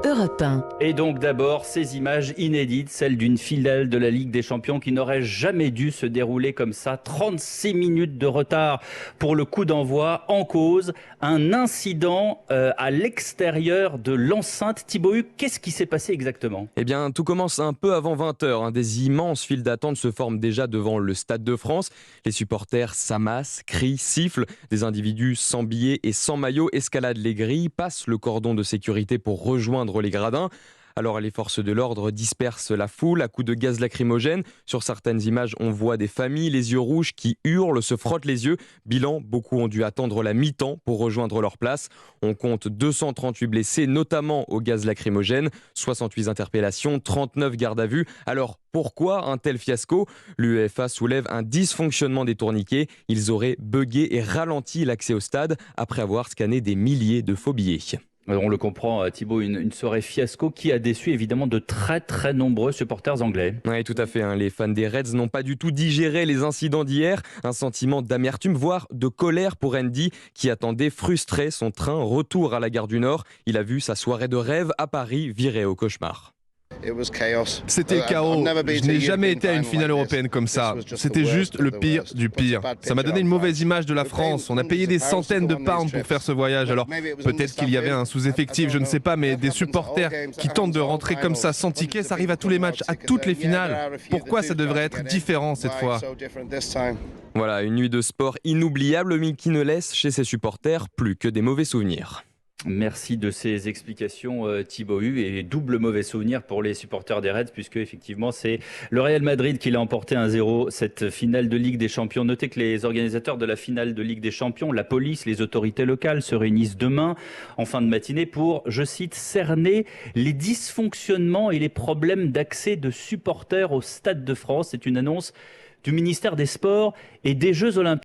Europe 1. Et donc d'abord, ces images inédites, celles d'une finale de la Ligue des Champions qui n'aurait jamais dû se dérouler comme ça. 36 minutes de retard pour le coup d'envoi. En cause, un incident à l'extérieur de l'enceinte. Thibaut Hugues, qu'est-ce qui s'est passé exactement ? Eh bien, tout commence un peu avant 20h. Des immenses files d'attente se forment déjà devant le Stade de France. Les supporters s'amassent, crient, sifflent. Des individus sans billets et sans maillot escaladent les grilles, passent le cordon de sécurité pour rejoindre les gradins. Alors les forces de l'ordre dispersent la foule à coups de gaz lacrymogène. Sur certaines images, on voit des familles, les yeux rouges, qui hurlent, se frottent les yeux. Bilan, beaucoup ont dû attendre la mi-temps pour rejoindre leur place. On compte 238 blessés, notamment au gaz lacrymogène, 68 interpellations, 39 gardes à vue. Alors pourquoi un tel fiasco ? L'UEFA soulève un dysfonctionnement des tourniquets. Ils auraient bugué et ralenti l'accès au stade après avoir scanné des milliers de faux billets. On le comprend, Thibaut, une soirée fiasco qui a déçu évidemment de très très nombreux supporters anglais. Oui, tout à fait. Les fans des Reds n'ont pas du tout digéré les incidents d'hier. Un sentiment d'amertume, voire de colère pour Andy, qui attendait frustré son train retour à la gare du Nord. Il a vu sa soirée de rêve à Paris virer au cauchemar. C'était chaos. Je n'ai jamais été à une finale européenne comme ça. C'était juste le pire du pire. Ça m'a donné une mauvaise image de la France. On a payé des centaines de pounds pour faire ce voyage. Alors peut-être qu'il y avait un sous-effectif, je ne sais pas, mais des supporters qui tentent de rentrer comme ça sans ticket, ça arrive à tous les matchs, à toutes les finales. Pourquoi ça devrait être différent cette fois ? Voilà, une nuit de sport inoubliable, mais qui ne laisse chez ses supporters plus que des mauvais souvenirs. Merci de ces explications, Thibaut Hugues, et double mauvais souvenir pour les supporters des Reds, puisque effectivement c'est le Real Madrid qui l'a emporté 1-0 cette finale de Ligue des Champions. Notez que les organisateurs de la finale de Ligue des Champions, la police, les autorités locales se réunissent demain en fin de matinée pour, je cite, cerner les dysfonctionnements et les problèmes d'accès de supporters au Stade de France. C'est une annonce du ministère des Sports et des Jeux Olympiques.